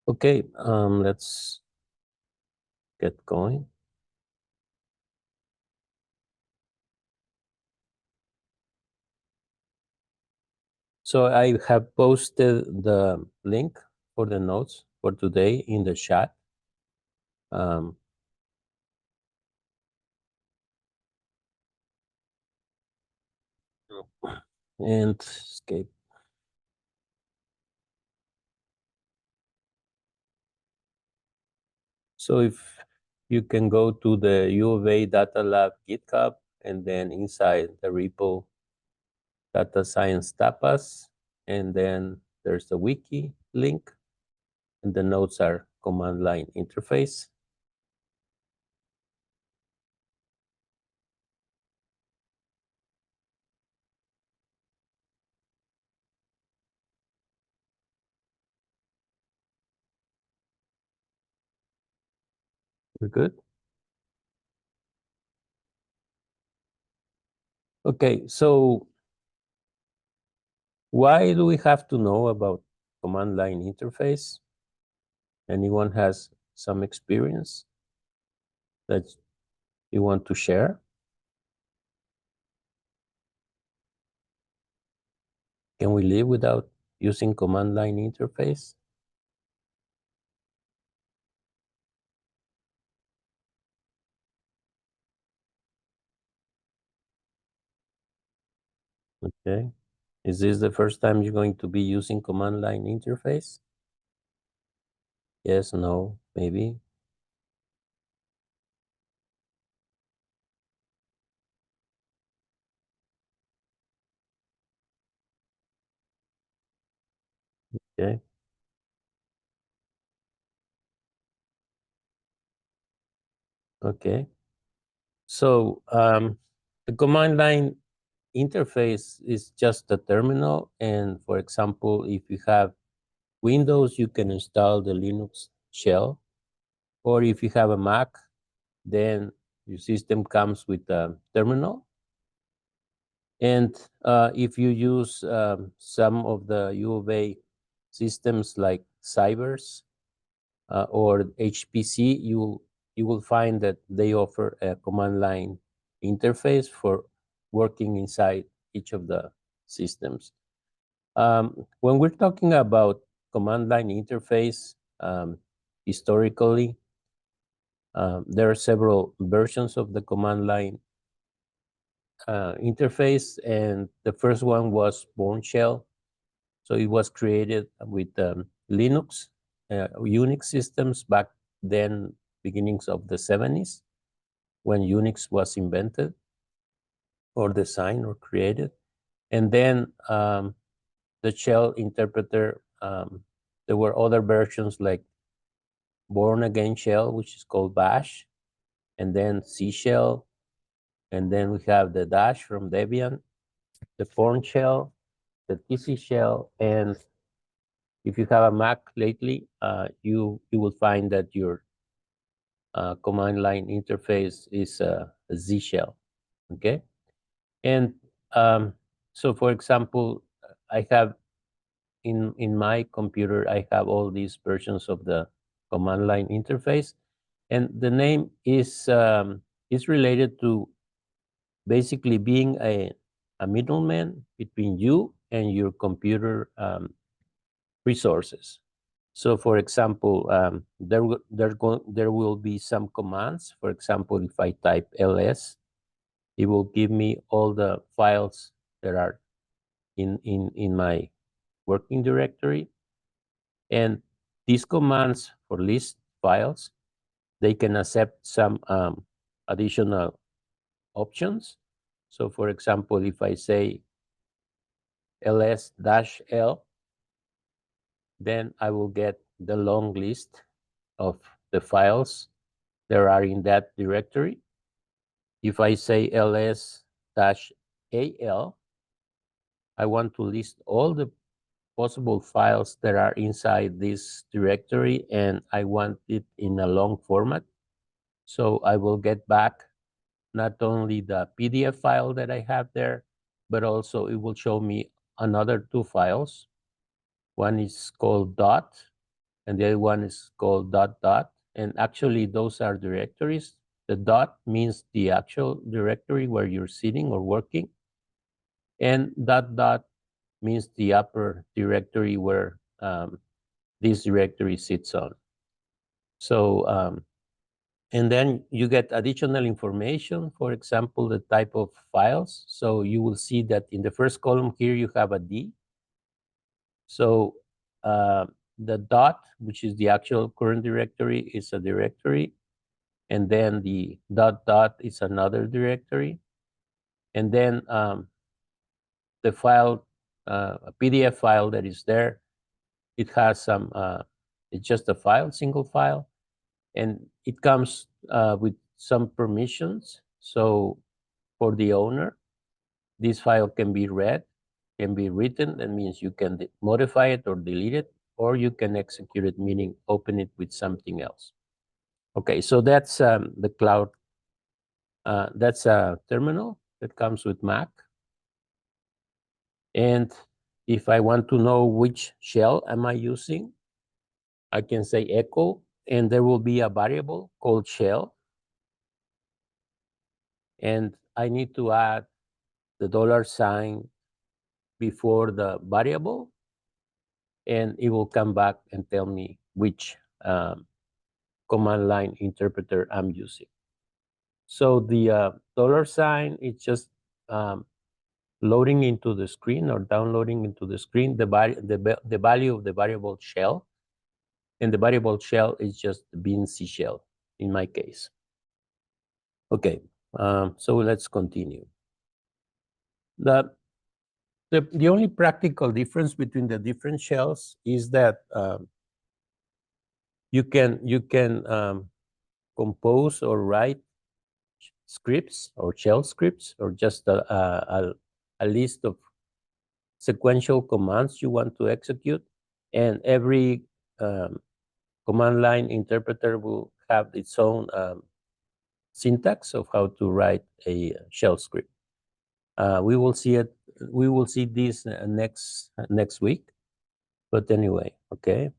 Okay, let's get going. So I have posted the link for the notes for today in the chat. Um, and escape. So if you can go to the U of A Data Lab GitHub, and then inside the repo Data Science Tapas, and then there's the wiki link, and the notes are command line interface. We're good? Okay, so why do we have to know about command line interface? Anyone has some experience that you want to share? Can we live without using command line interface? Okay. Is this the first time you're going to be using command line interface? Yes, no, maybe. Okay. Okay. So the command line interface is just a terminal. And for example, if you have Windows, you can install the Linux shell. Or if you have a Mac, then your system comes with a terminal. And if you use some of the U of A systems like Savors or HPC, you will find that they offer a command line interface for working inside each of the systems. When we're talking about command line interface, historically, there are several versions of the command line interface, and the first one was Bourne Shell. So it was created with Linux, Unix systems back then, beginnings of the 70s, when Unix was invented or designed or created. And then the shell interpreter, there were other versions like Born Again Shell, which is called Bash, and then C Shell, and then we have the Dash from Debian, the Porn Shell, the TC Shell, and if you have a Mac lately, you will find that your command line interface is a Z shell. Okay, and so for example, I have in my computer, I have all these versions of the command line interface, and the name is related to basically being a middleman between you and your computer resources. So, for example, there will be some commands. For example, if I type ls, it will give me all the files that are in my working directory. And these commands for list files, they can accept some additional options. So, for example, if I say ls-l, then I will get the long list of the files that are in that directory. If I say ls-al, I want to list all the possible files that are inside this directory, and I want it in a long format. So I will get back not only the PDF file that I have there, but also it will show me another two files. One is called dot, and the other one is called dot dot. And actually, those are directories. The dot means the actual directory where you're sitting or working, and dot dot means the upper directory where this directory sits on. So, and then you get additional information, for example, the type of files. So you will see that in the first column here, you have a D. So the dot, which is the actual current directory, is a directory. And then the dot dot is another directory. And then the file, a PDF file that is there, it has some, it's just a file, single file. And it comes with some permissions. So for the owner, this file can be read, can be written. That means you can modify it or delete it, or you can execute it, meaning open it with something else. Okay, so that's the cloud. That's a terminal that comes with Mac. And if I want to know which shell am I using, I can say echo, and there will be a variable called shell. And I need to add the $sign before the variable, and it will come back and tell me which command line interpreter I'm using. So the $sign is just loading into the screen or downloading into the screen the value of the variable shell, and the variable shell is just the beansy shell in my case. Okay, so let's continue. The only practical difference between the different shells is that you can compose or write scripts or shell scripts, or just a list of sequential commands you want to execute, and every command line interpreter will have its own syntax of how to write a shell script. We will see it. We will see this next week. But anyway, okay.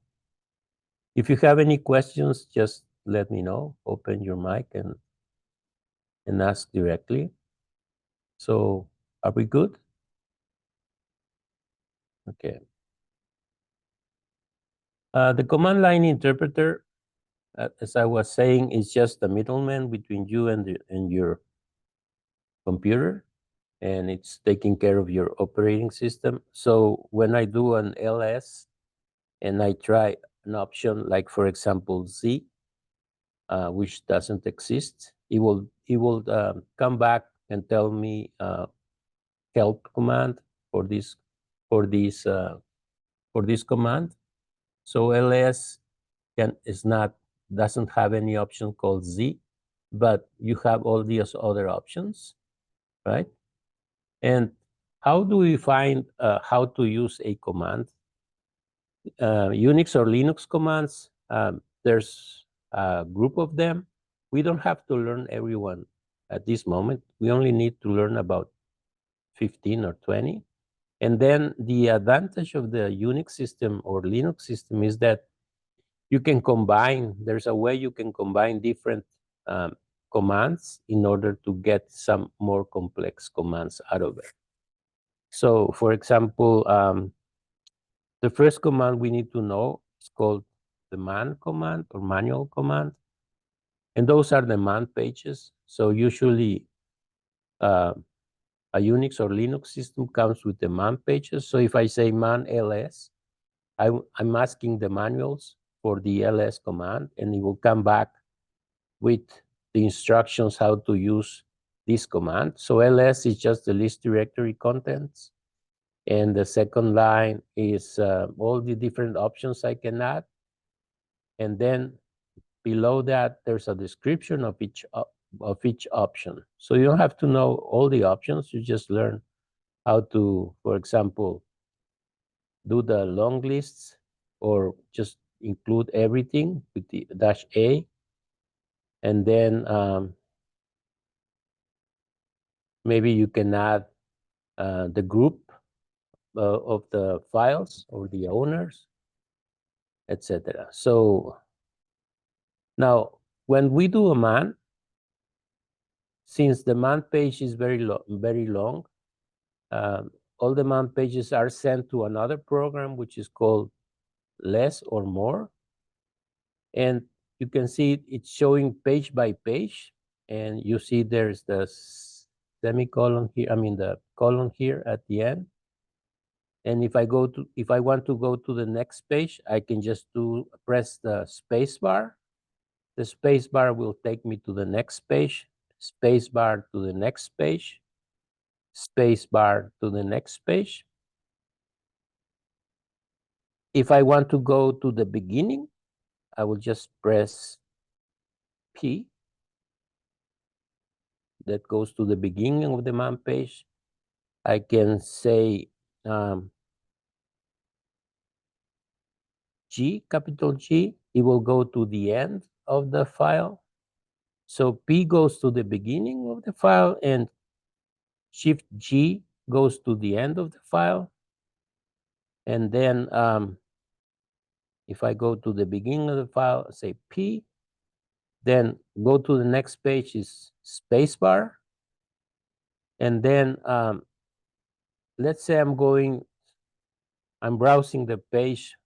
If you have any questions, just let me know. Open your mic and ask directly. So, are we good? Okay. The command line interpreter, as I was saying, is just a middleman between you and your computer, and it's taking care of your operating system. So when I do an ls and I try an option like, for example, Z, which doesn't exist, it will come back and tell me help command for this command. So ls doesn't have any option called Z, but you have all these other options, right? And how do we find how to use a command? Unix or Linux commands, there's a group of them. We don't have to learn everyone at this moment. We only need to learn about 15 or 20. And then the advantage of the Unix system or Linux system is that you can combine, there's a way you can combine different commands in order to get some more complex commands out of it. So for example, the first command we need to know is called the man command or manual command. And those are the man pages. So usually a Unix or Linux system comes with the man pages. So if I say man ls, I'm asking the manuals for the ls command, and it will come back with the instructions how to use this command. So ls is just the list directory contents. And the second line is all the different options I can add. And then below that, there's a description of each option. So you don't have to know all the options. You just learn how to, for example, do the long lists, or just include everything with the -A. And then maybe you can add the group of the files or the owners. etc. So now, when we do a man, since the man page is very long, all the man pages are sent to another program which is called less or more, and you can see it's showing page by page, and you see there's the semicolon here. I mean the colon here at the end. And if I want to go to the next page, I can just press the space bar. The space bar will take me to the next page, space bar to the next page, space bar to the next page. If I want to go to the beginning, I will just press P. That goes to the beginning of the man page. I can say G, capital G. It will go to the end of the file. So P goes to the beginning of the file, and Shift G goes to the end of the file. And then if I go to the beginning of the file, say P, then go to the next page is spacebar. And then let's say I'm browsing the page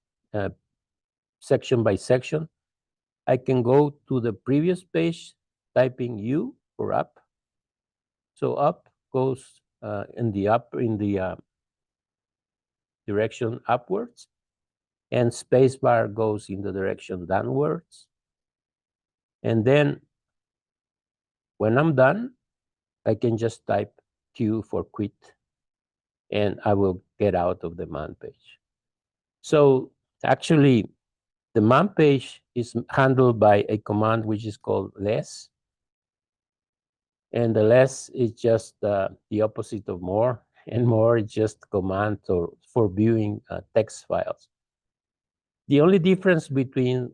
section by section. I can go to the previous page, typing U for up. So up goes in the direction upwards, and spacebar goes in the direction downwards. And then when I'm done, I can just type Q for quit, and I will get out of the man page. So actually, the man page is handled by a command which is called less. And the less is just the opposite of more, and more is just command for viewing text files. The only difference between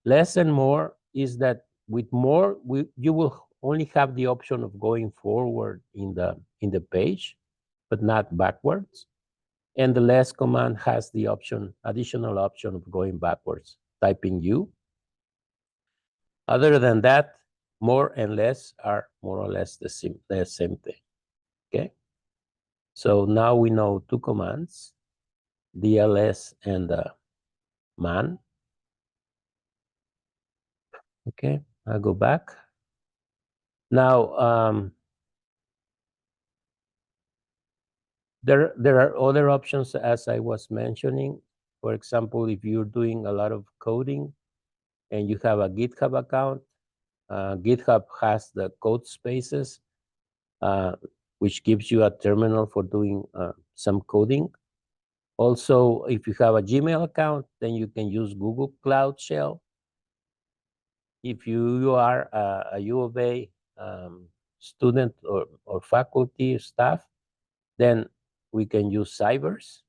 less and more is that with more, you will only have the option of going forward in the page, but not backwards. And the less command has the additional option of going backwards, typing U. Other than that, more and less are more or less the same thing. Okay. So now we know two commands, DLS and man. Okay, I'll go back. Now, there are other options, as I was mentioning. For example, if you're doing a lot of coding and you have a GitHub account, GitHub has the code spaces, which gives you a terminal for doing some coding. Also, if you have a Gmail account, then you can use Google Cloud Shell. If you are a U of A student or faculty staff, then we can use Cybers,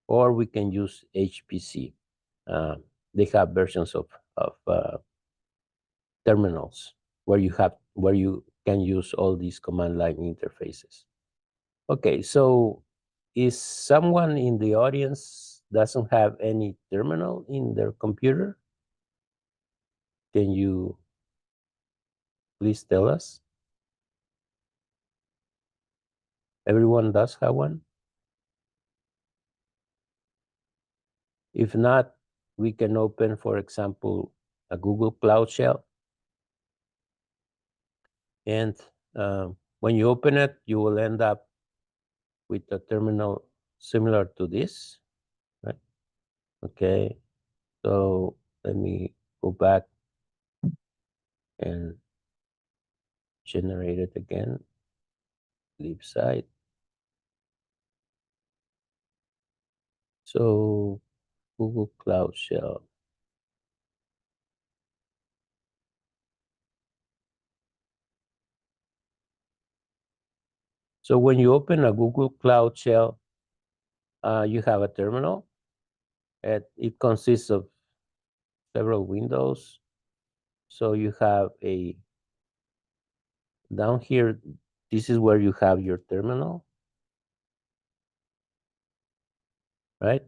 or we can use HPC. They have versions of terminals where you can use all these command line interfaces. Okay, so is someone in the audience doesn't have any terminal in their computer? Can you please tell us? Everyone does have one? If not, we can open, for example, a Google Cloud Shell. And when you open it, you will end up with a terminal similar to this, right? Okay, so let me go back and generate it again. Leave site. So Google Cloud Shell. So when you open a Google Cloud Shell, you have a terminal. It consists of several windows. So you have down here, this is where you have your terminal, right?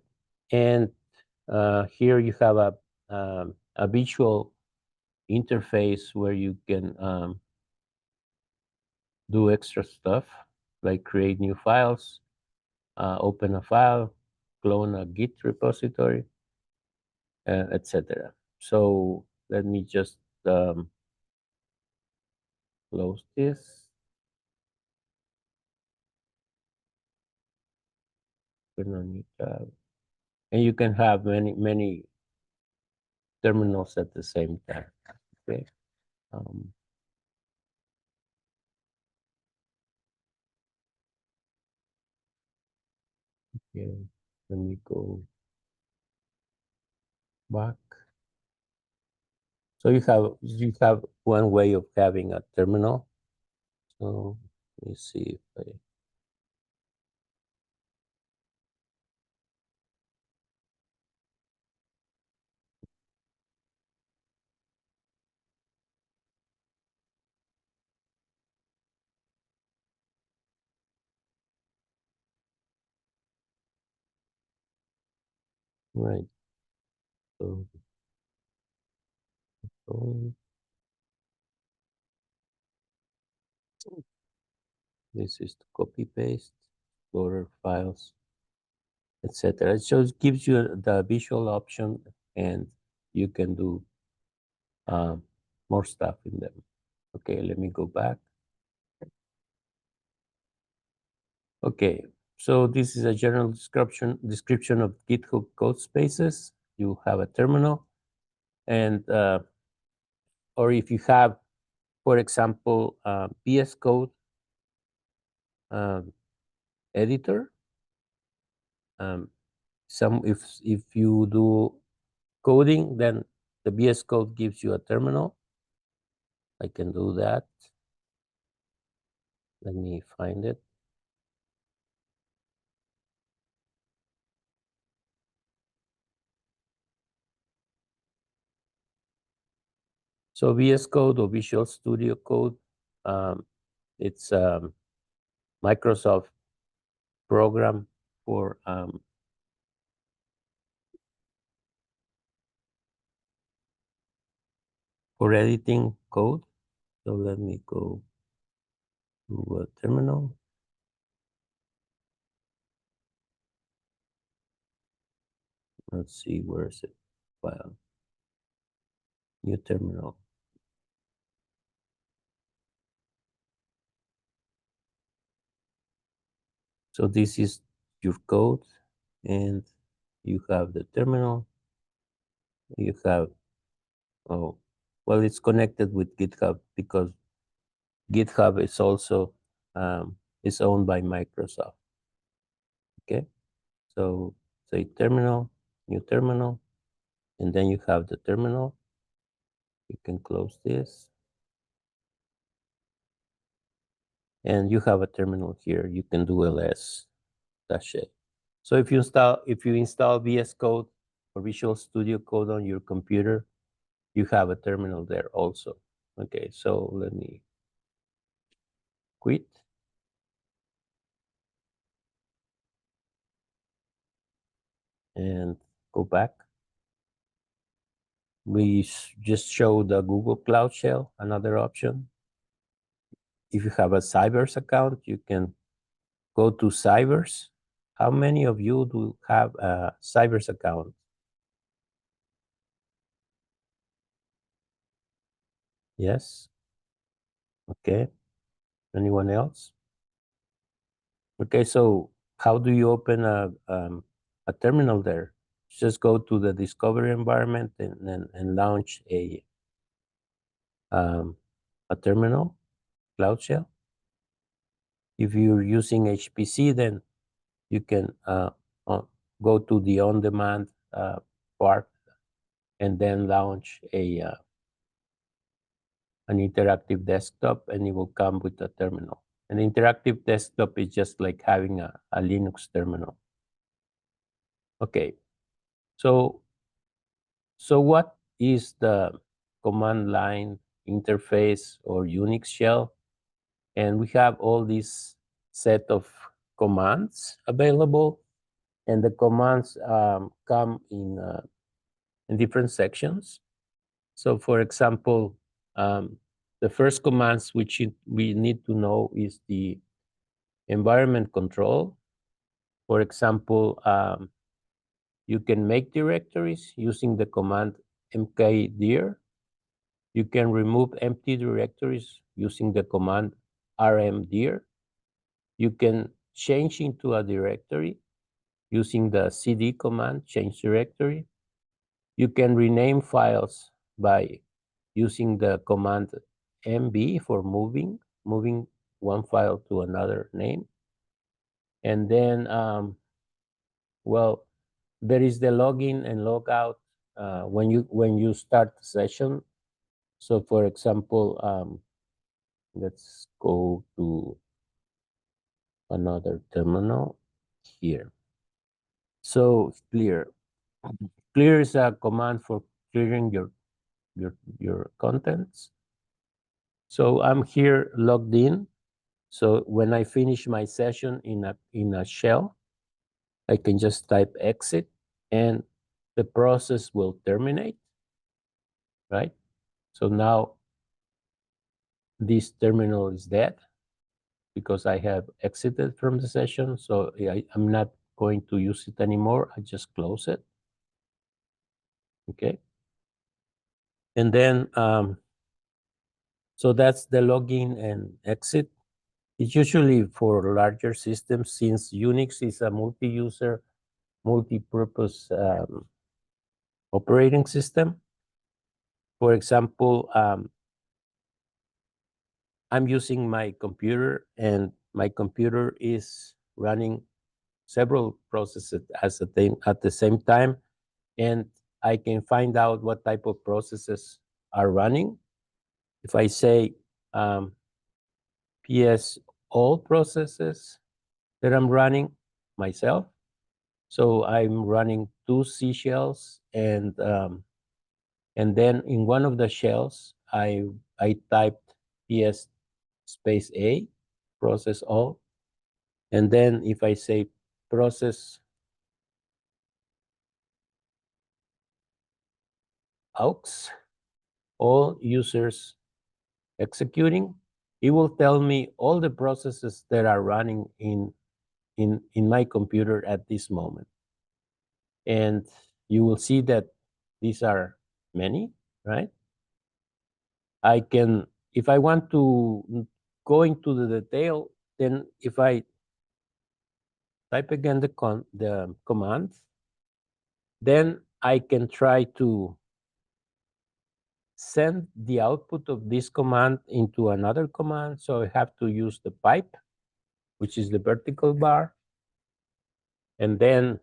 And Here you have a visual interface where you can do extra stuff like create new files, open a file, clone a Git repository, etc. So let me just close this. Open a new tab. And you can have many terminals at the same time. Okay. Um, okay. Let me go back. So you have one way of having a terminal. So let me see if I right. So um, this is to copy paste, explorer files, etc. So it gives you the visual option, and you can do um, more stuff in them. Okay, let me go back. Okay, so this is a general description of GitHub code spaces. You have a terminal, and or if you have, for example, VS Code um, editor. Um, if you do coding, then the VS Code gives you a terminal. I can do that. Let me find it. So VS Code or Visual Studio Code, um, it's Microsoft program for editing code. So let me go to a terminal. Let's see, where is it? File, new terminal. So this is your code, and you have the terminal. You have, oh, well, it's connected with GitHub because GitHub is also is owned by Microsoft. Okay, so say terminal, new terminal, and then you have the terminal. You can close this, and you have a terminal here. You can do ls-a. So if you install VS Code or Visual Studio Code on your computer, you have a terminal there also. Okay, so let me quit and go back. We just showed the Google Cloud Shell, another option. If you have a Savor account, you can go to Savors. How many of you do have a Savor account? Yes. Okay. Anyone else? Okay. So how do you open a terminal there? Just go to the Discovery environment and launch um, a terminal, Cloud Shell. If you're using HPC, then you can go to the on-demand part and then launch an interactive desktop, and it will come with a terminal. An interactive desktop is just like having a Linux terminal. Okay, so what is the command line interface or Unix shell? And we have all these set of commands available, and the commands come in different sections. So for example, the first commands which we need to know is the environment control. For example, you can make directories using the command mkdir. You can remove empty directories using the command rmdir. You can change into a directory using the cd command, change directory. You can rename files by using the command mb for moving one file to another name. And then, well, there is the login and logout when you start the session. So for example, let's go to another terminal here. So clear is a command for clearing your contents. So I'm here logged in. So when I finish my session in a shell, I can just type exit and the process will terminate, right? So now this terminal is dead because I have exited from the session. So I'm not going to use it anymore. I just close it. Okay. And then, so that's the login and exit. It's usually for larger systems since Unix is a multi-user, multi-purpose operating system. For example, I'm using my computer and my computer is running several processes at the same time, and I can find out what type of processes are running. If I say PS all processes that I'm running myself, so I'm running 2 C shells, and then in one of the shells, I typed PS space A, process all, and then if I say process aux, all users executing, it will tell me all the processes that are running in my computer at this moment. And you will see that these are many, right? I can, if I want to go into the detail, then if I type again the command, then I can try to send the output of this command into another command. So I have to use the pipe, which is the vertical bar. And then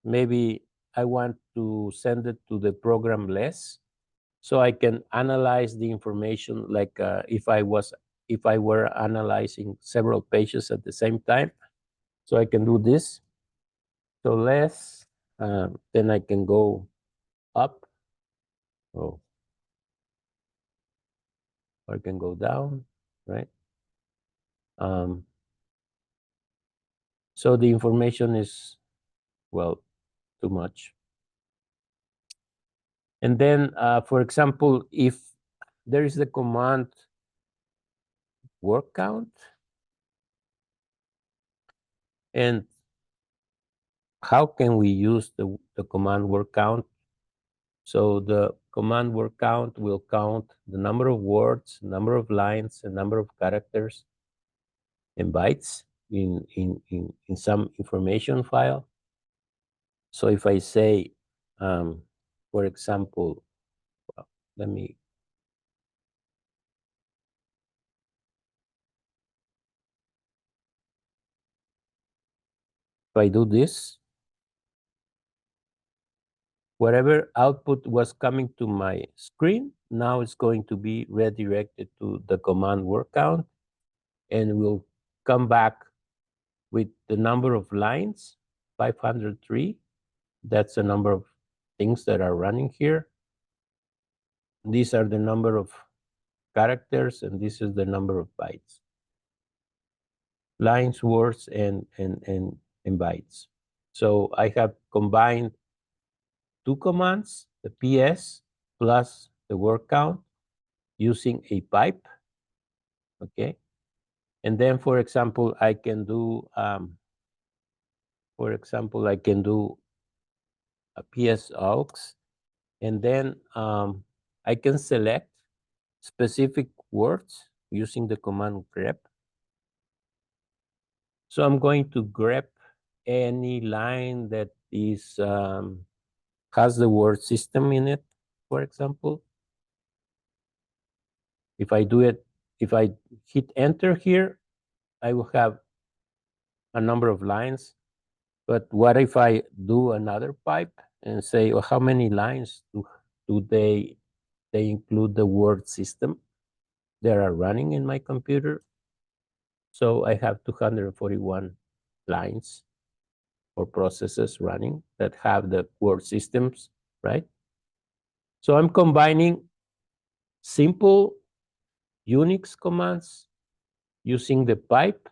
maybe I want to send it to the program less, so I can analyze the information like if I were analyzing several pages at the same time. So I can do this. So less, then I can go up. Oh, or I can go down, right? So the information is, well, too much. And then, for example, if there is the command word count, and how can we use the command word count? So the command word count will count the number of words, number of lines, and number of characters and bytes in some information file. So if I say, for example, well, let me, if I do this, whatever output was coming to my screen, now it's going to be redirected to the command word count, and will come back with the number of lines, 503. That's the number of things that are running here. These are the number of characters, and this is the number of bytes. Lines, words, and bytes. So I have combined two commands, the PS plus the word count, using a pipe. Okay. And then, for example, I can do a PS aux, and then I can select specific words using the command grep. So I'm going to grep any line that is has the word system in it, for example. If I hit enter here, I will have a number of lines. But what if I do another pipe and say, well, how many lines do they include the word system that are running in my computer? So I have 241 lines or processes running that have the word systems, right? So I'm combining simple Unix commands using the pipe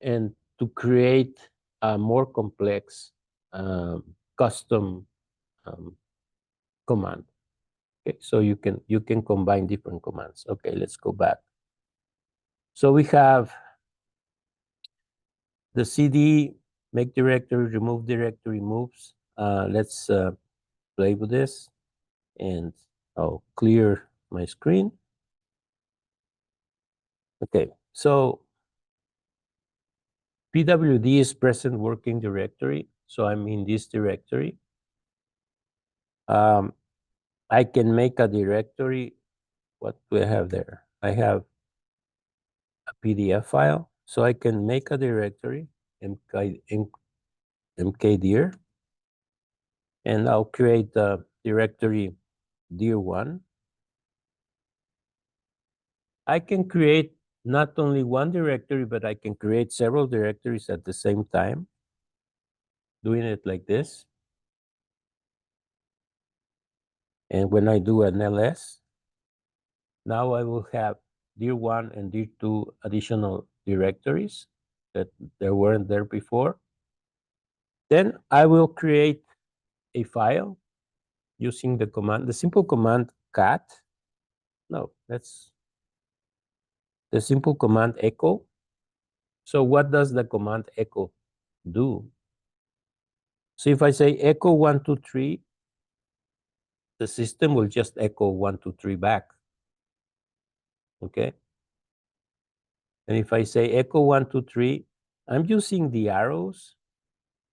and to create a more complex custom command. Okay, so you can combine different commands. Okay, let's go back. So we have the CD, make directory, remove directory, moves. Let's play with this, and I'll clear my screen. Okay, so PWD is present working directory. So I'm in this directory. I can make a directory. What do I have there? I have a PDF file. So I can make a directory, mkdir, and I'll create the directory dir1. I can create not only one directory, but I can create several directories at the same time, doing it like this. And when I do an ls, now I will have dir1 and dir2 additional directories that there weren't there before. Then I will create a file using the command, the simple command cat. No, that's the simple command echo. So what does the command echo do? So if I say echo 1, 2, 3, the system will just echo 1, 2, 3 back. Okay. And if I say echo 1, 2, 3, I'm using the arrows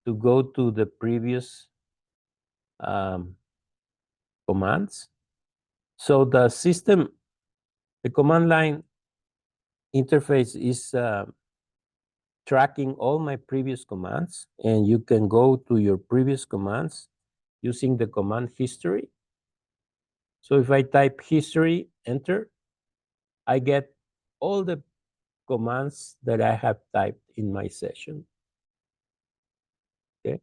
to go to the previous commands. So the system, the command line interface is tracking all my previous commands, and you can go to your previous commands using the command history. So if I type history, enter, I get all the commands that I have typed in my session. Okay.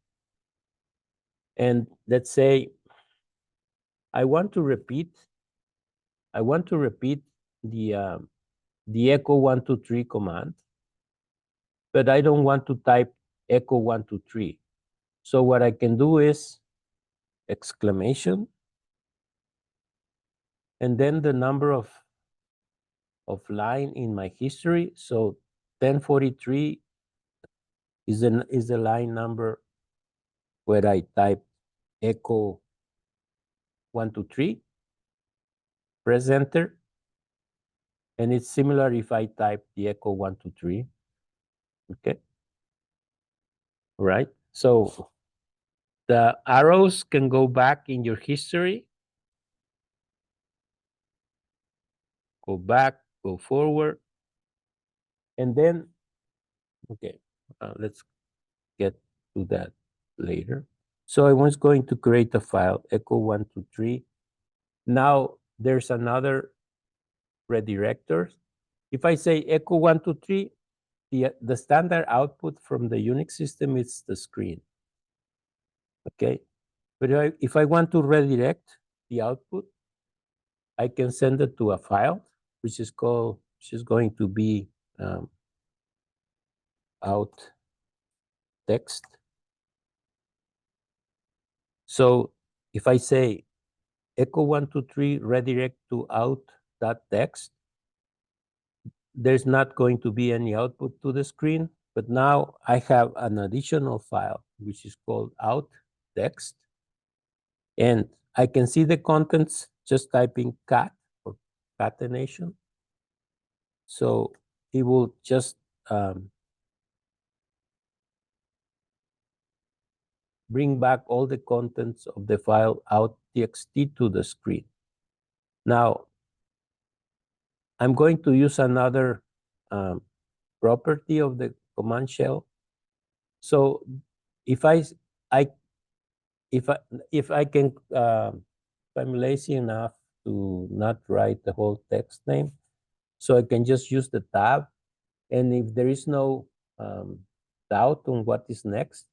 And let's say I want to repeat the echo 1, 2, 3 command, but I don't want to type echo 1, 2, 3. So what I can do is exclamation, and then the number of line in my history. So 1043 is the line number where I type echo 1, 2, 3. Press enter, and it's similar if I type the echo 1, 2, 3. Okay. All right. So the arrows can go back in your history, go back, go forward, and then, okay, let's get to that later. So I was going to create a file, echo 1, 2, 3. Now there's another redirector. If I say echo 1, 2, 3, the standard output from the Unix system is the screen. Okay. But if I want to redirect the output, I can send it to a file, which is going to be out text. So if I say echo123 redirect to out.txt, there's not going to be any output to the screen, but now I have an additional file, which is called out.txt, and I can see the contents just typing cat or catenation. So it will just bring back all the contents of the file out.txt to the screen. Now, I'm going to use another property of the command shell. So if I can, if I'm lazy enough to not write the whole text name, so I can just use the tab, and if there is no doubt on what is next,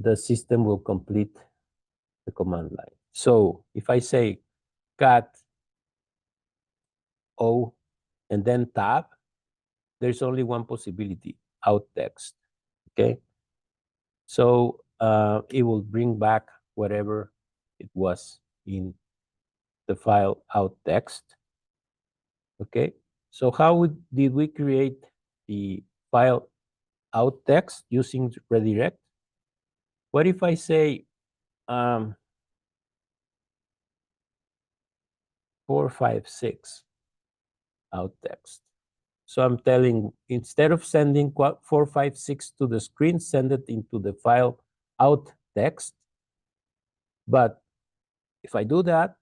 the system will complete the command line. So if I say cat O and then tab, there's only one possibility, out text. Okay, so it will bring back whatever it was in the file out text. Okay, so how did we create the file out text using redirect? What if I say 456 out text? So I'm telling, instead of sending 456 to the screen, send it into the file out text. But if I do that,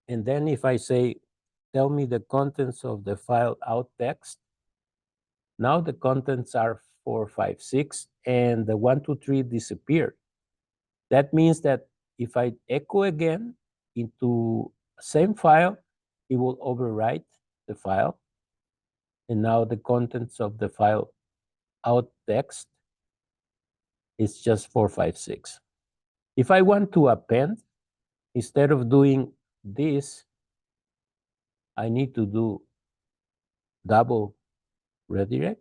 and then if I say, tell me the contents of the file out text, now the contents are 456 and the 123 disappeared. That means that if I echo again into same file, it will overwrite the file. And now the contents of the file out text is just 456. If I want to append, instead of doing this, I need to do double redirect.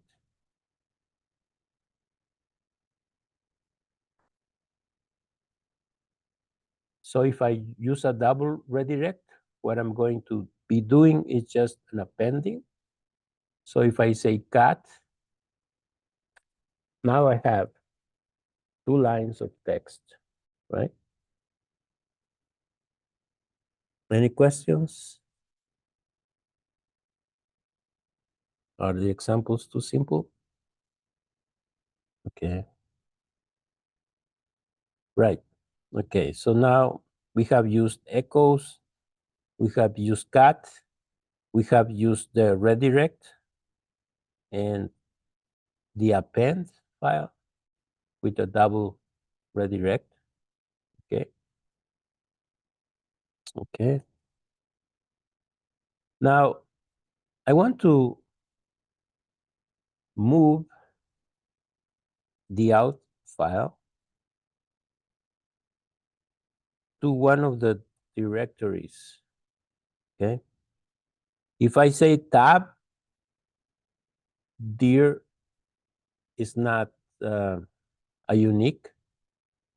So if I use a double redirect, what I'm going to be doing is just an appending. So if I say cat, now I have 2 lines of text, right? Any questions? Are the examples too simple? Okay. Right. Okay, so now we have used echoes, we have used cat, we have used the redirect and the append file with a double redirect. Okay. Okay. Now I want to move the out file to one of the directories. Okay. If I say tab, dir is not a unique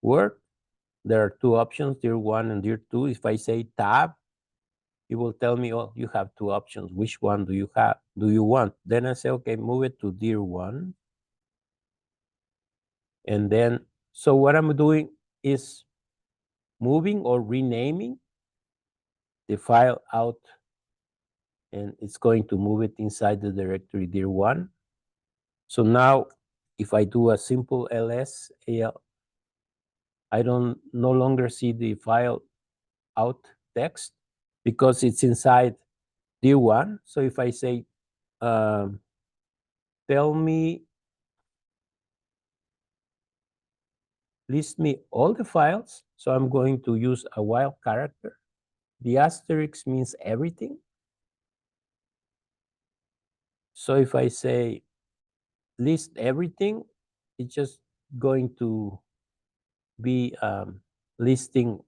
word. There are 2 options, dir1 and dir2. If I say tab, it will tell me, oh, you have 2 options. Which one do you have? Do you want? Then I say, okay, move it to dir1. And then, so what I'm doing is moving or renaming the file out, and it's going to move it inside the directory dir1. So now, if I do a simple ls al, I don't no longer see the file out text because it's inside dir1. So if I say, tell me, list me all the files. So I'm going to use a while character. The asterisk means everything. So if I say list everything, it's just going to be listing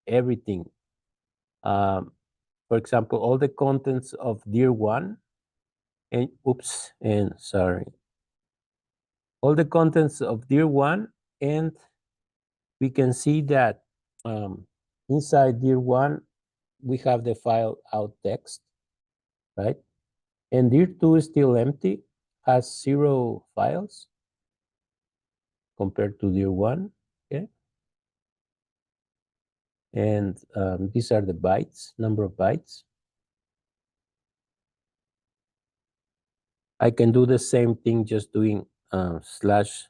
everything. For example, all the contents of dir1 and sorry, all the contents of dir1 and we can see that inside dir1, we have the file out text, right? And dir2 is still empty, has 0 files compared to dir1, okay? And these are the bytes, number of bytes. I can do the same thing just doing slash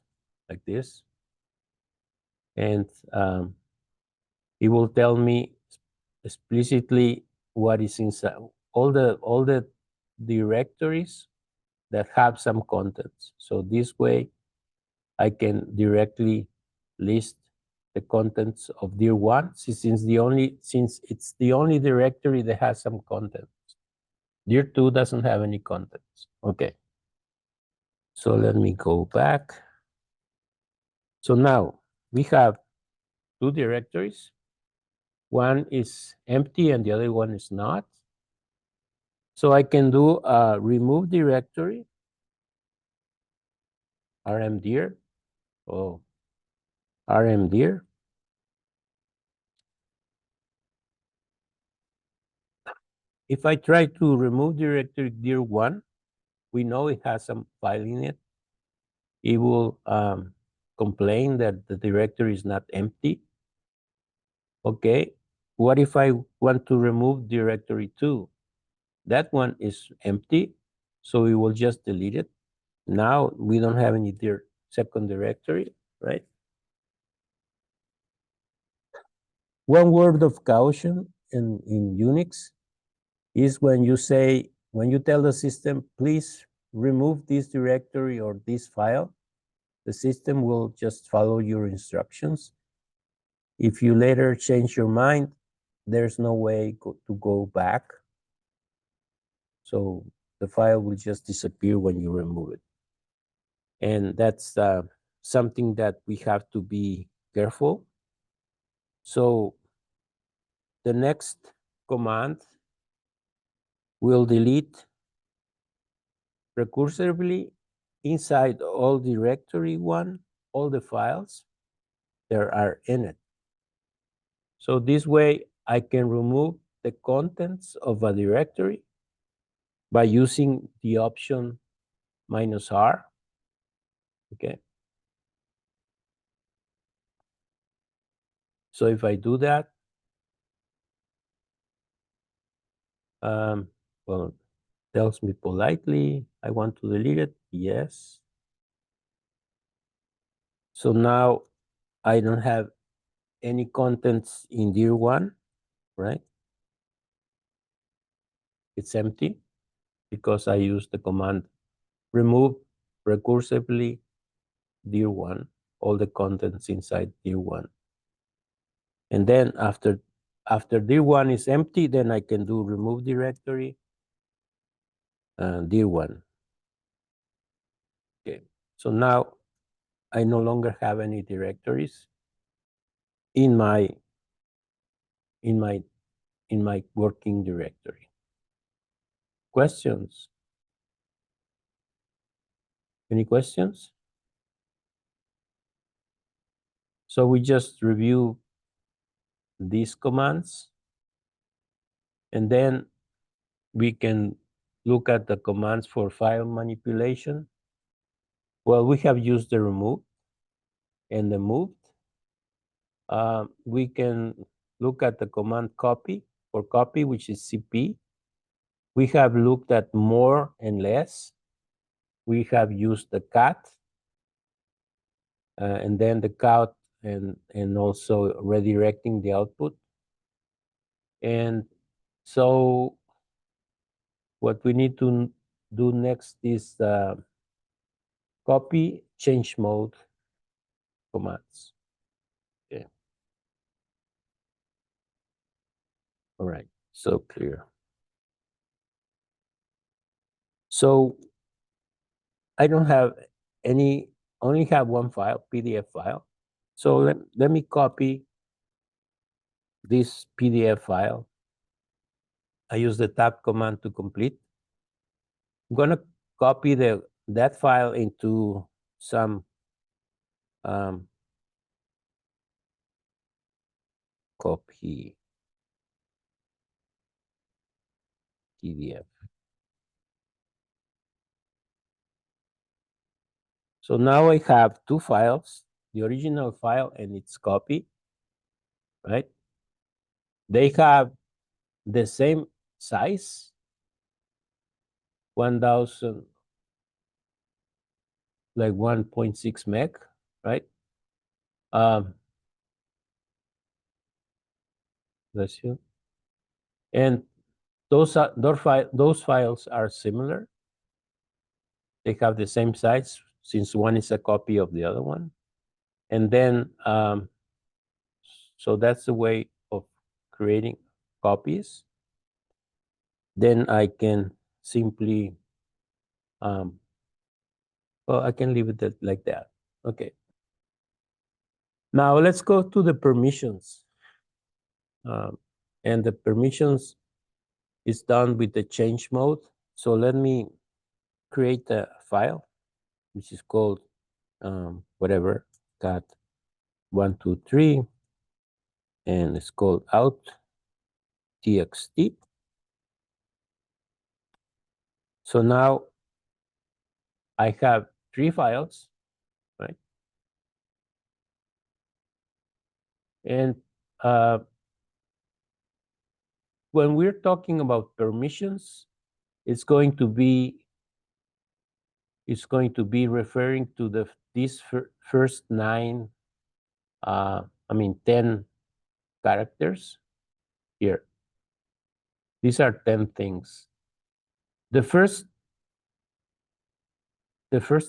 like this. And it will tell me explicitly what is inside, all the directories that have some contents. So this way I can directly list the contents of dir1 since it's the only directory that has some contents. Dir2 doesn't have any contents. Okay. So let me go back. So now we have 2 directories. One is empty and the other one is not. So I can do a remove directory, rmdir, rmdir. If I try to remove directory dir1, we know it has some file in it. It will complain that the directory is not empty. Okay, what if I want to remove directory 2? That one is empty, so we will just delete it. Now we don't have any second directory, right? One word of caution in Unix is when you tell the system, please remove this directory or this file, the system will just follow your instructions. If you later change your mind, there's no way to go back. So the file will just disappear when you remove it. And that's something that we have to be careful. So the next command will delete recursively inside all directory 1, all the files there are in it. So this way I can remove the contents of a directory by using the option -R. Okay. So if I do that, well, tells me politely, I want to delete it. Yes. So now I don't have any contents in dir1, right? It's empty because I used the command remove recursively dir1, all the contents inside dir1. And then after dir1 is empty, then I can do remove directory dir1. Okay, so now I no longer have any directories in my working directory. Questions? Any questions? So we just review these commands, and then we can look at the commands for file manipulation. Well, we have used the remove and the moved. We can look at the command copy for copy, which is CP. We have looked at more and less. We have used the cat, and then the count, and also redirecting the output. And so what we need to do next is copy change mode commands. Okay. All right, so clear. So I don't have any, only have one file, PDF file. So let me copy this PDF file. I use the tab command to complete. I'm gonna copy that file into some copy PDF. So now I have two files, the original file and its copy, right? They have the same size, 1000, like 1.6 meg, right? Bless you. And those files are similar. They have the same size since one is a copy of the other one. And then, so that's the way of creating copies. Then I can simply, well, I can leave it like that. Okay. Now let's go to the permissions. And the permissions is done with the change mode. So let me create a file, which is called whatever, cat 123, and it's called out txt. So now I have three files, right? And when we're talking about permissions, it's going to be referring to these first 10 characters here. These are 10 things. The first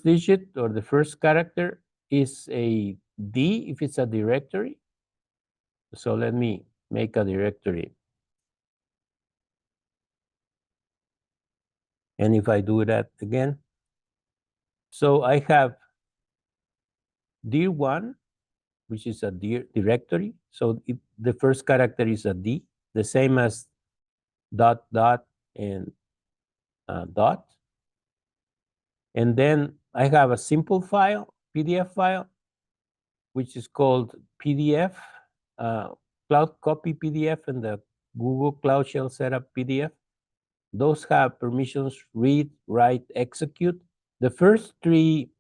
digit or the first character is a D if it's a directory. So let me make a directory. And if I do that again, so I have dir1, which is a directory. So the first character is a D, the same as dot dot and dot. And then I have a simple file, PDF file, which is called PDF, Cloud Copy PDF, and the Google Cloud Shell Setup PDF. Those have permissions read, write, execute. The first three,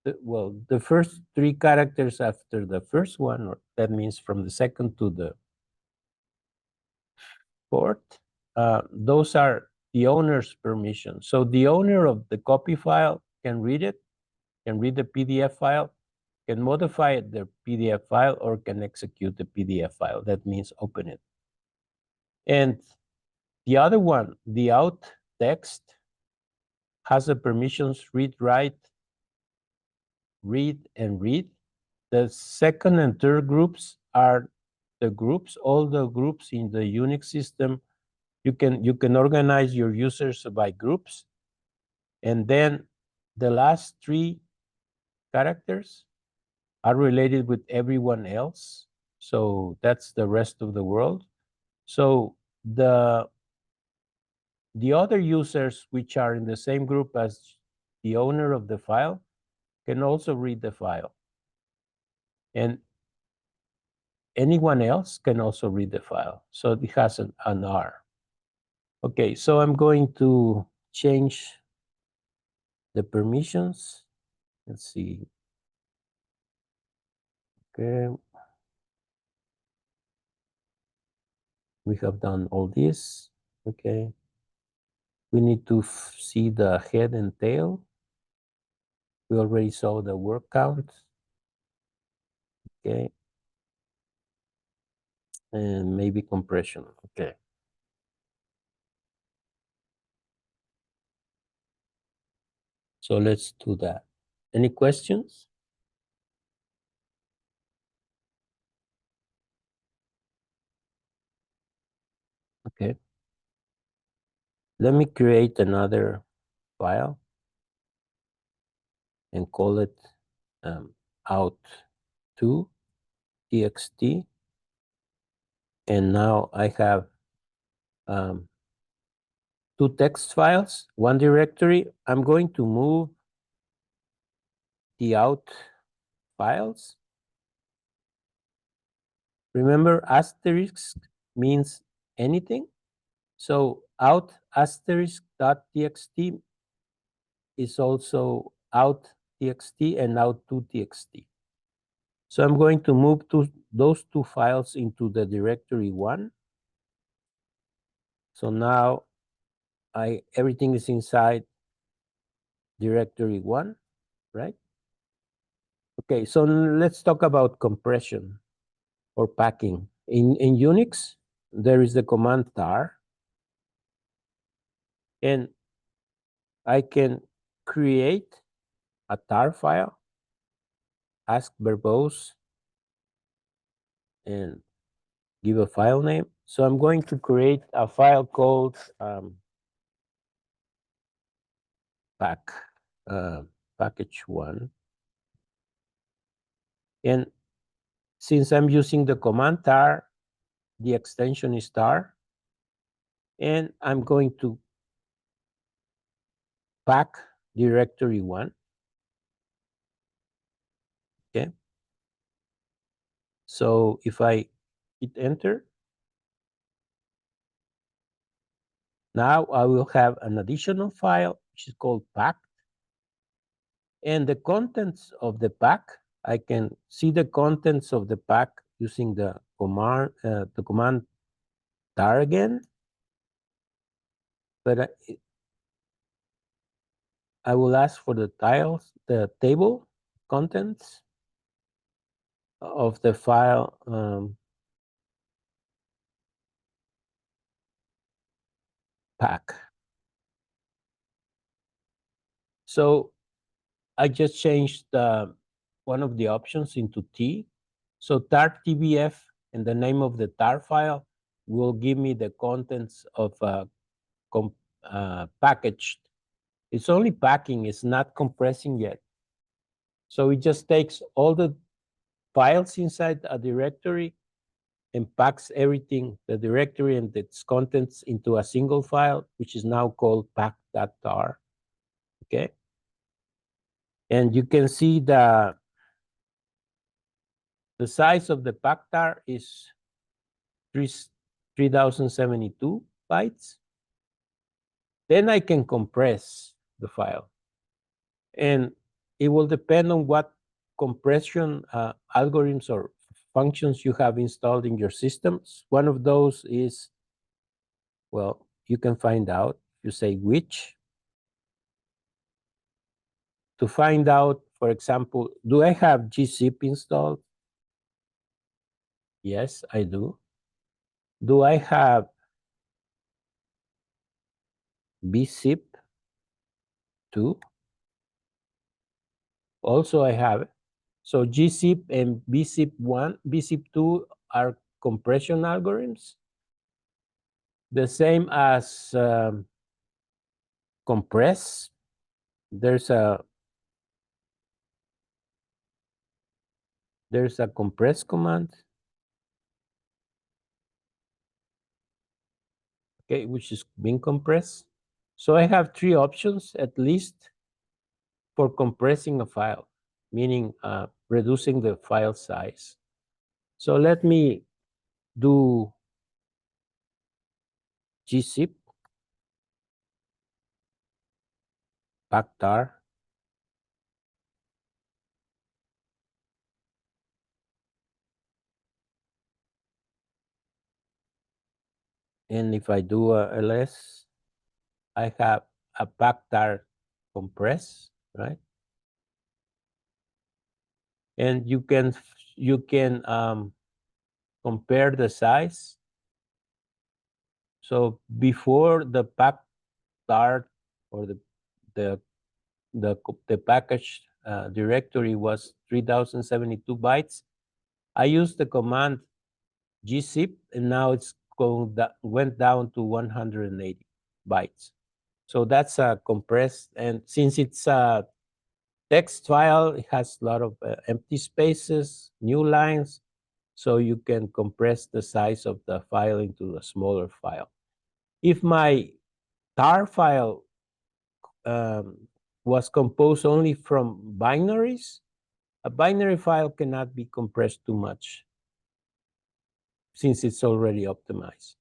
the first three characters after the first one, or that means from the second to the fourth, those are the owner's permission. So the owner of the copy file can read it, can read the PDF file, can modify the PDF file, or can execute the PDF file. That means open it. And the other one, the out text, has the permissions read, write, read, and read. The second and third groups are the groups, all the groups in the Unix system. You can organize your users by groups. And then the last three characters are related with everyone else. So that's the rest of the world. So the other users which are in the same group as the owner of the file can also read the file. And anyone else can also read the file. So it has an R. Okay, so I'm going to change the permissions. Let's see. Okay. We have done all this. Okay. We need to see the head and tail. We already saw the word count. Okay. And maybe compression. Okay. So let's do that. Any questions? Okay. Let me create another file and call it out2 txt. And now I have two text files, one directory. I'm going to move the out files. Remember, asterisk means anything. So out asterisk dot txt is also out txt and out to txt. So I'm going to move those two files into the directory 1. So now everything is inside directory 1, right? Okay, so let's talk about compression or packing. In Unix, there is the command tar, and I can create a tar file, ask verbose, and give a file name. So I'm going to create a file called package 1. And since I'm using the command tar, the extension is tar, and I'm going to pack directory 1. Okay. So if I hit enter, now I will have an additional file which is called pack. And the contents of the pack, I can see the contents of the pack using the command tar again. But I will ask for the table contents of the file pack. So I just changed one of the options into T. So tar tbf and the name of the tar file will give me the contents of packaged. It's only packing, it's not compressing yet. So it just takes all the files inside a directory and packs everything, the directory and its contents, into a single file, which is now called pack.tar. Okay. And you can see the size of the pack.tar is 3072 bytes. Then I can compress the file. And it will depend on what compression algorithms or functions you have installed in your systems. One of those is, well, you can find out. You say which. To find out, for example, do I have gzip installed? Yes, I do. Do I have bzip too? Also, I have it. So gzip and bzip1, bzip2 are compression algorithms. The same as compress. There's a compress command, okay, which is being compressed. So I have 3 options at least for compressing a file, meaning reducing the file size. So let me do gzip packtar. And if I do a ls, I have a packtar compress, right? And you can compare the size. So before the packtar or the package directory was 3072 bytes, I used the command gzip, and now it's went down to 180 bytes. So that's compressed, and since it's a text file, it has a lot of empty spaces, new lines, so you can compress the size of the file into a smaller file. If my tar file was composed only from binaries, a binary file cannot be compressed too much. since it's already optimized.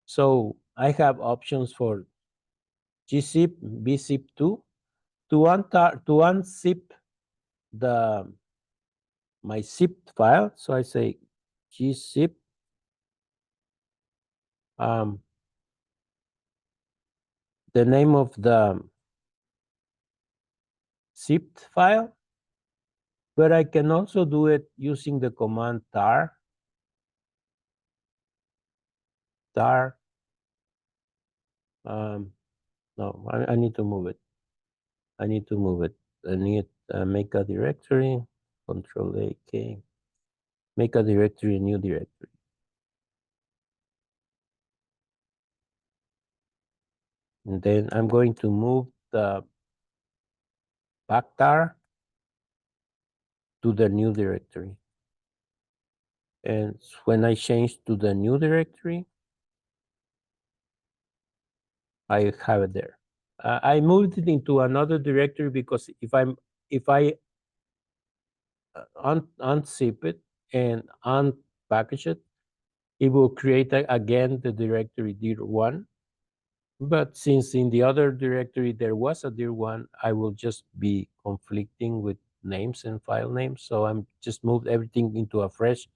So I have options for gzip, bzip2 to unzip the my zipped file. So I say gzip the name of the zipped file, but I can also do it using the command tar no, I need to move it. I need make a directory, Control A, K, make a directory, a new directory. And then I'm going to move the backtar to the new directory. And when I change to the new directory, I have it there. I moved it into another directory because if I unzip it and unpackage it, it will create again the directory dir1. But since in the other directory there was a dir1, I will just be conflicting with names and file names. So I'm just moved everything into a fresh,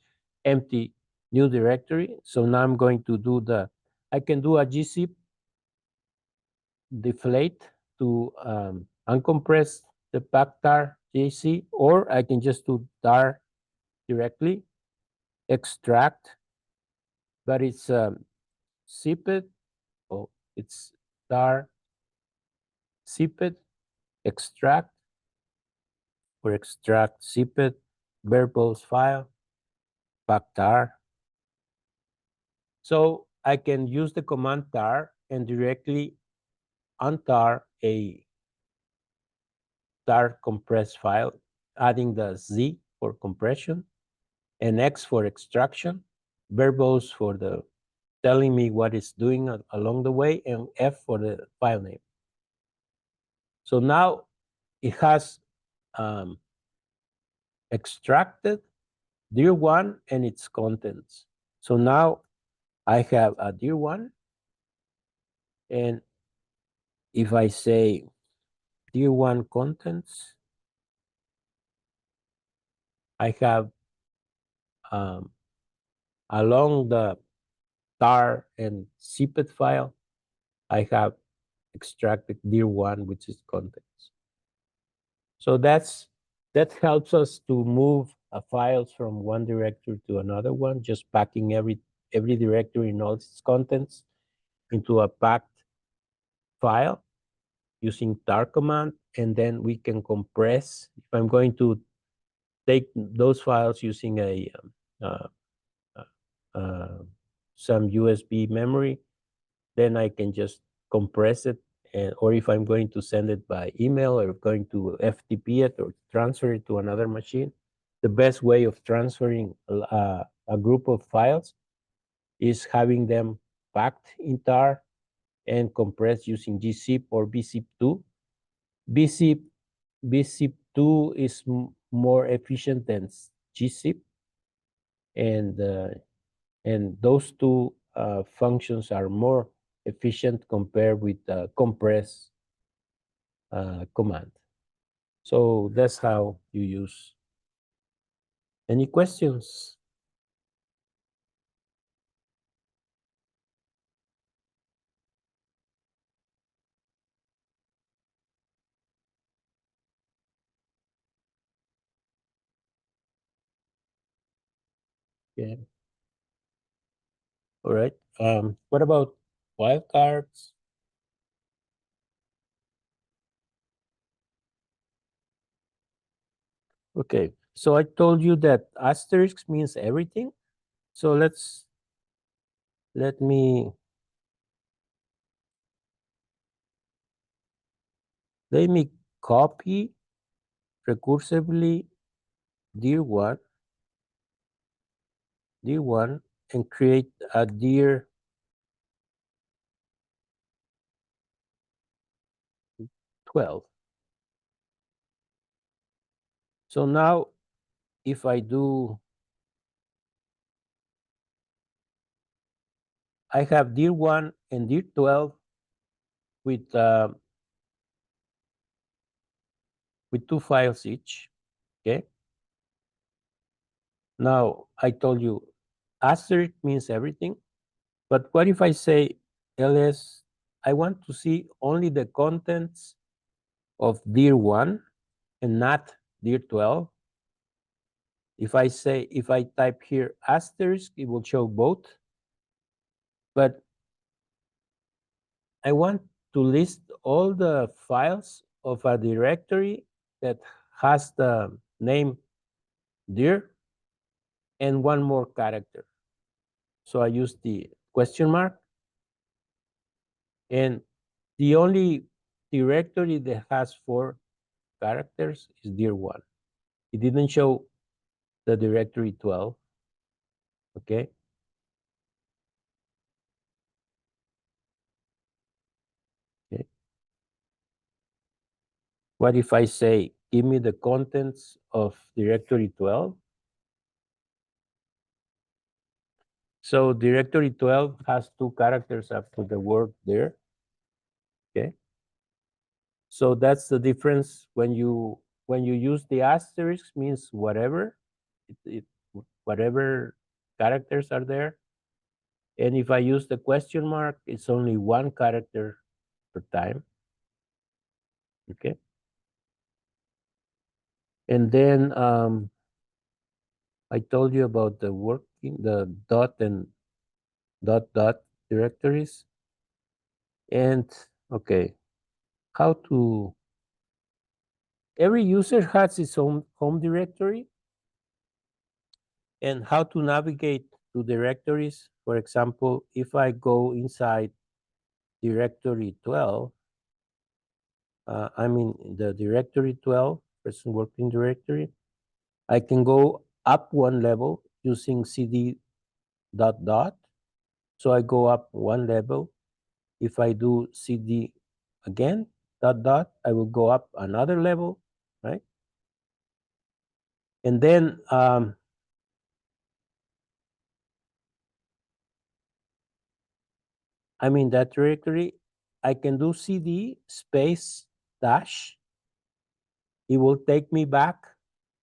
empty new directory. So now I'm going to do I can do a gzip deflate to uncompress the backtar JC, or I can just do tar directly, extract, but it's zipped, oh, it's tar zipped, extract, or extract zipped verbose file, backtar. So I can use the command tar and directly untar a tar compressed file, adding the Z for compression and X for extraction, verbose for the telling me what it's doing along the way, and F for the file name. So now it has extracted dir1 and its contents. So now I have a dir1, and if I say dir1 contents, I have along the tar and zipped file, I have extracted dir1, which is contents. So that helps us to move files from one directory to another one, just packing every directory and all its contents into a packed file using tar command, and then we can compress. If I'm going to take those files using uh, uh, some USB memory, then I can just compress it. Or if I'm going to send it by email or going to FTP it or transfer it to another machine, the best way of transferring a group of files is having them packed in tar and compressed using gzip or bzip2. Bzip, bzip2 is more efficient than gzip, and those two functions are more efficient compared with the compress command. So that's how you use. Any questions? Yeah. All right. What about wildcards? Okay. So I told you that asterisk means everything. So let me copy recursively dir1 and create a dir12. So now if I do I have dir 1 and dir 12 with 2 files each. Okay. Now I told you asterisk means everything, but what if I say ls? I want to see only the contents of dir 1 and not dir 12. If I type here asterisk, it will show both. But I want to list all the files of a directory that has the name dir and one more character. So I use the question mark, and the only directory that has 4 characters is dir 1. It didn't show the directory 12. Okay. Okay. What if I say, give me the contents of directory 12? So directory 12 has 2 characters after the word there. Okay. So that's the difference when you use the asterisk means whatever, whatever characters are there. And if I use the question mark, it's only 1 character per time. Okay. And then I told you about the dot and dot directories. And okay, how to every user has its own home directory, and how to navigate to directories. For example, if I go inside directory 12, I'm in the directory 12, present working directory, I can go up 1 level using cd dot dot. So I go up 1 level. If I do cd again, dot dot, I will go up another level, right? And then I'm in that directory. I can do cd space dash. It will take me back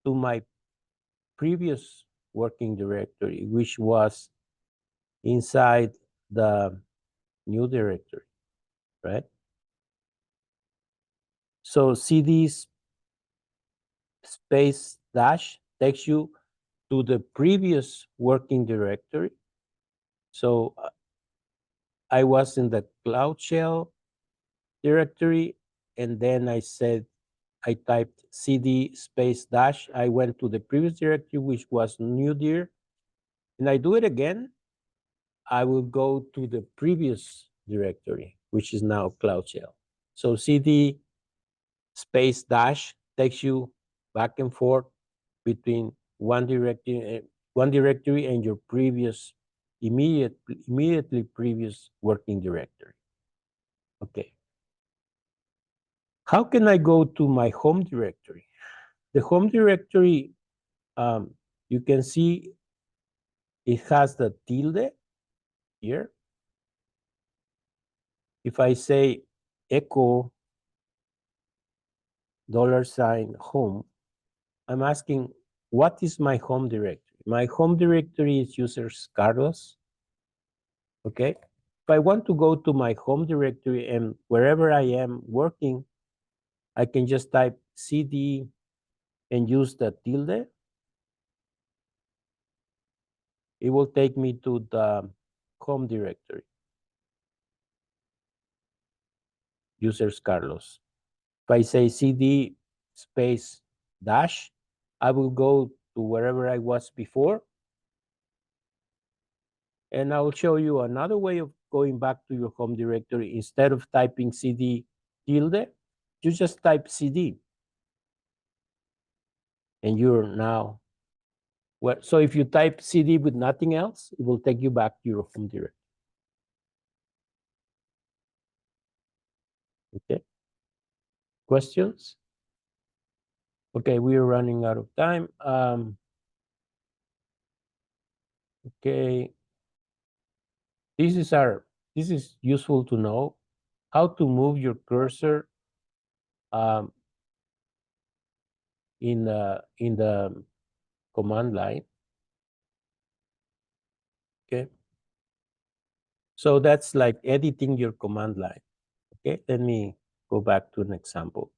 to my previous working directory, which was inside the new directory, right? So cd space dash takes you to the previous working directory. So I was in the Cloud Shell directory, and then I typed cd space dash. I went to the previous directory, which was new dir, and I do it again. I will go to the previous directory, which is now Cloud Shell. So cd space dash takes you back and forth between one directory and your previous immediately previous working directory. Okay. How can I go to my home directory? The home directory, you can see it has the tilde here. If I say echo $home, I'm asking, what is my home directory? My home directory is users Carlos. Okay. If I want to go to my home directory and wherever I am working, I can just type cd and use the tilde. It will take me to the home directory, users Carlos. If I say cd space dash, I will go to wherever I was before. And I will show you another way of going back to your home directory. Instead of typing cd tilde, you just type cd. And you're now, well, so if you type cd with nothing else, it will take you back to your home directory. Okay. Questions? Okay, we are running out of time. Okay. this is useful to know how to move your cursor um, in the command line. Okay, so that's like editing your command line. Okay, let me go back to an example.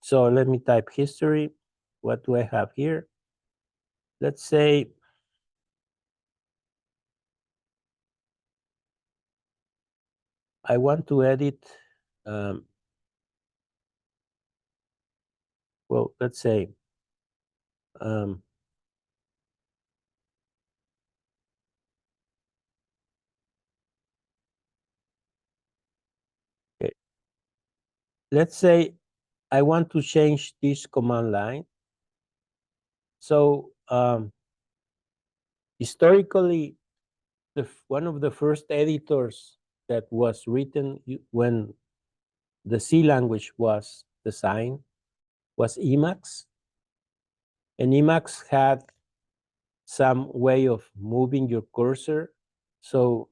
So let me type history. What do I have here? Let's say I want to edit, um, well, let's say, um, okay. Let's say I want to change this command line. So historically, one of the first editors that was written when the C language was designed was Emacs. And Emacs had some way of moving your cursor. So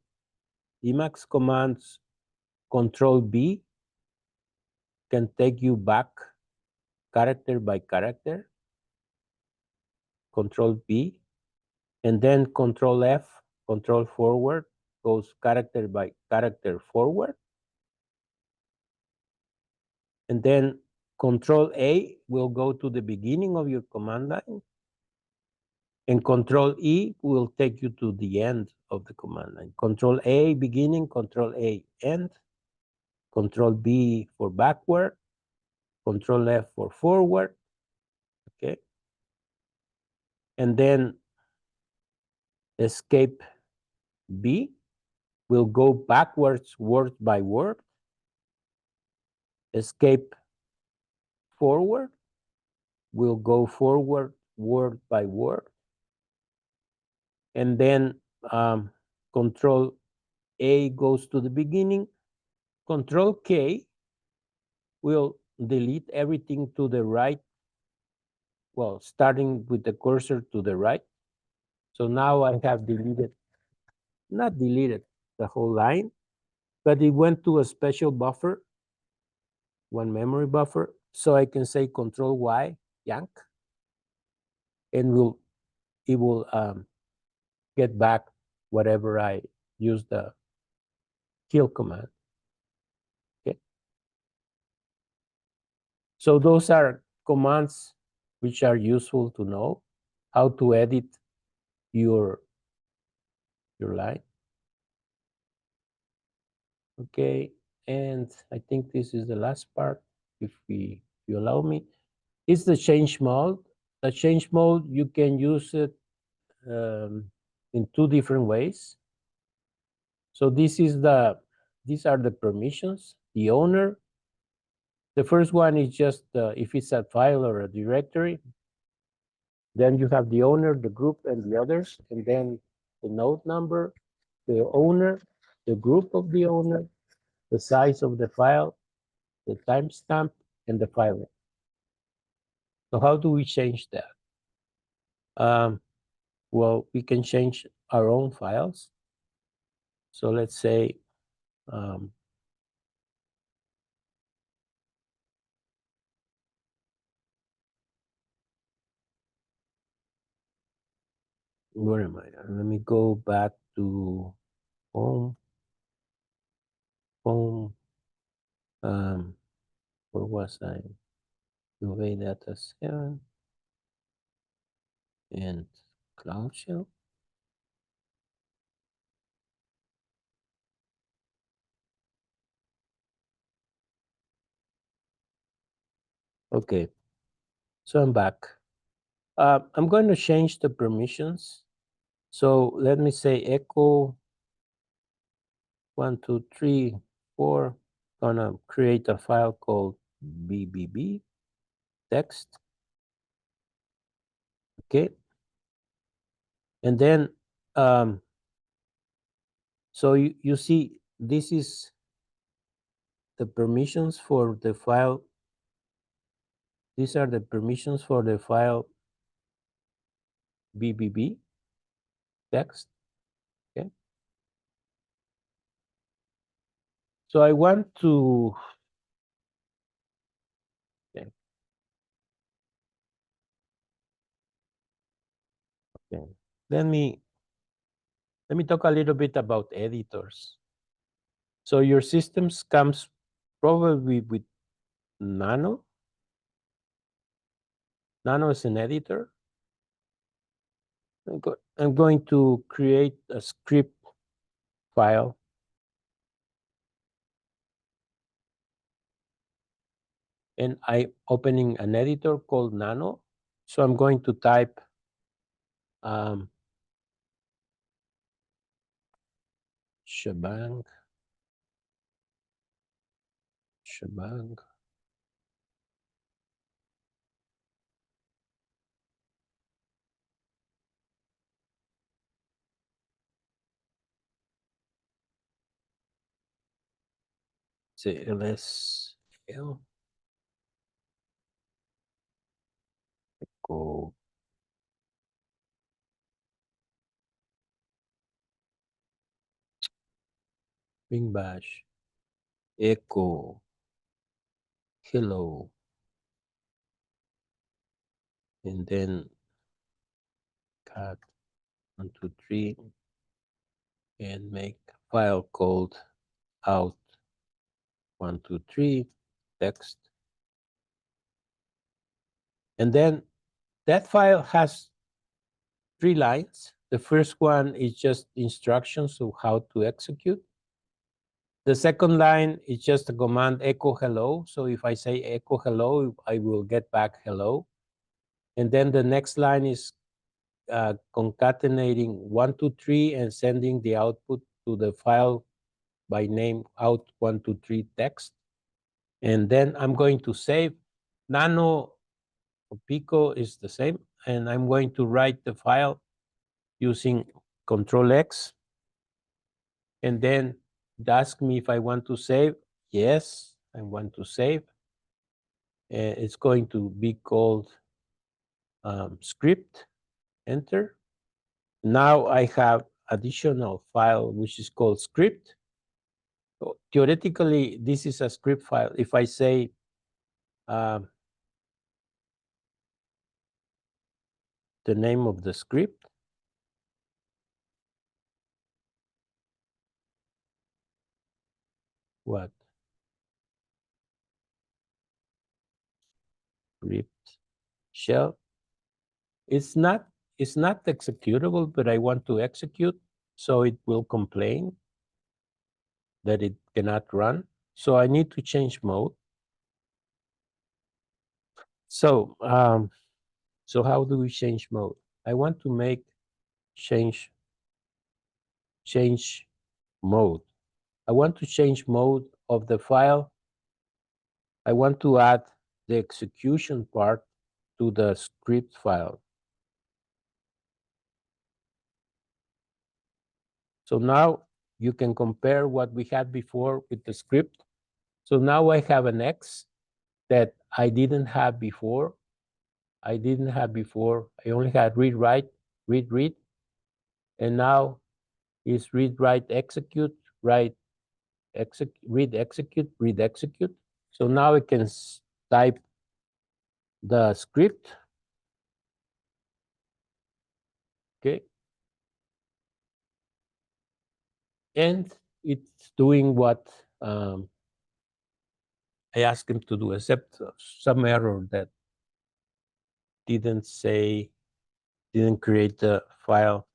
Emacs commands Control B can take you back character by character, Control B, and then Control F, Control forward, goes character by character forward. And then Control A will go to the beginning of your command line, and Control E will take you to the end of the command line. Control A beginning, Control A end, Control B for backward, Control F for forward, okay? And then Escape B will go backwards word by word. Escape forward will go forward word by word. And then Control A goes to the beginning. Control K will delete everything to the right, well, starting with the cursor to the right. So now I have deleted, not deleted the whole line, but it went to a special buffer, one memory buffer. So I can say Control Y, yank, and it will get back whatever I use the kill command. Okay. So those are commands which are useful to know how to edit your line. Okay, and I think this is the last part, if you allow me. It's the change mode. The change mode, you can use it in two different ways. So these are the permissions. The owner, the first one is just if it's a file or a directory. Then you have the owner, the group, and the others, and then the node number, the owner, the group of the owner, the size of the file, the timestamp, and the file name. So how do we change that? Well, we can change our own files. So let's say where am I? Let me go back to home. Where was I? UV data 7 and Cloud Shell. Okay, so I'm back. I'm going to change the permissions. So let me say echo 1, 2, 3, 4. Gonna create a file called BBB text. Okay. And then, so you see, this is the permissions for the file. These are the permissions for the file BBB text. Okay. So I want to, okay, okay. Let me talk a little bit about editors. So your systems comes probably with Nano. Nano is an editor. I'm going to create a script file. And I'm opening an editor called Nano. So I'm going to type shebang, CLSL, echo, bing bash, echo, hello, and then cat 1, 2, 3, and make a file called out 1, 2, 3 text. And then that file has 3 lines. The first one is just instructions of how to execute. The second line is just a command echo hello. So if I say echo hello, I will get back hello. And then the next line is concatenating 1, 2, 3 and sending the output to the file by name out 1, 2, 3 text. And then I'm going to save. Nano Pico is the same. And I'm going to write the file using Control X. And then it asks me if I want to save. Yes, I want to save. It's going to be called script, enter. Now I have additional file which is called script. So theoretically, this is a script file. If I say the name of the script, what? Script shell. It's not executable, but I want to execute, so it will complain that it cannot run. So I need to change mode. So so how do we change mode? I want to make change mode. I want to change mode of the file. I want to add the execution part to the script file. So now you can compare what we had before with the script. So now I have an X that I didn't have before. I only had read, write, read, read. And now is read, write, execute, write, read, execute, read, execute. So now I can type the script. Okay. And it's doing what I asked him to do, except some error that didn't create the file.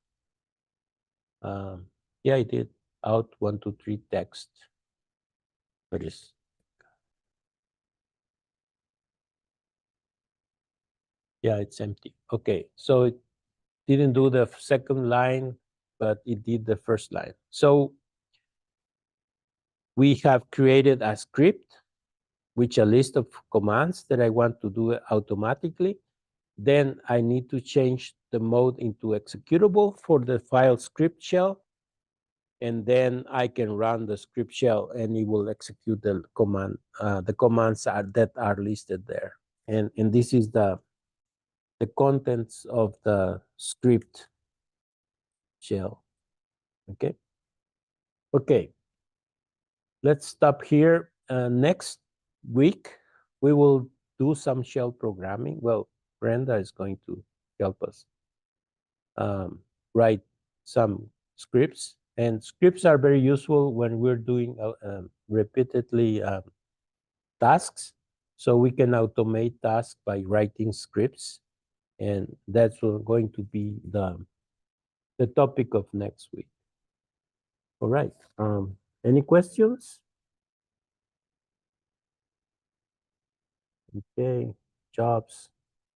Yeah, I did out 1, 2, 3 text. But it's yeah, it's empty. Okay, so it didn't do the second line, but it did the first line. So we have created a script, which a list of commands that I want to do automatically. Then I need to change the mode into executable for the file script shell. And then I can run the script shell and it will execute the command. The commands that are listed there. And this is the contents of the script shell. Okay. Okay. let's stop here. Next week, we will do some shell programming. Well, Brenda is going to help us um, write some scripts. And scripts are very useful when we're doing repeatedly tasks. So we can automate tasks by writing scripts. And that's going to be the topic of next week. All right. Any questions? Okay. Jobs.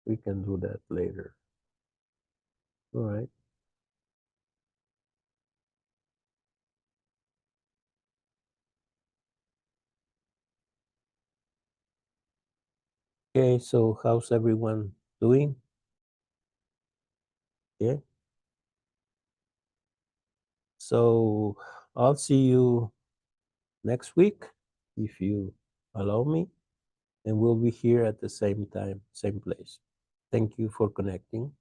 We can do that later. All right. Okay. So how's everyone doing? Yeah. So I'll see you next week if you allow me, and we'll be here at the same time, same place. Thank you for connecting.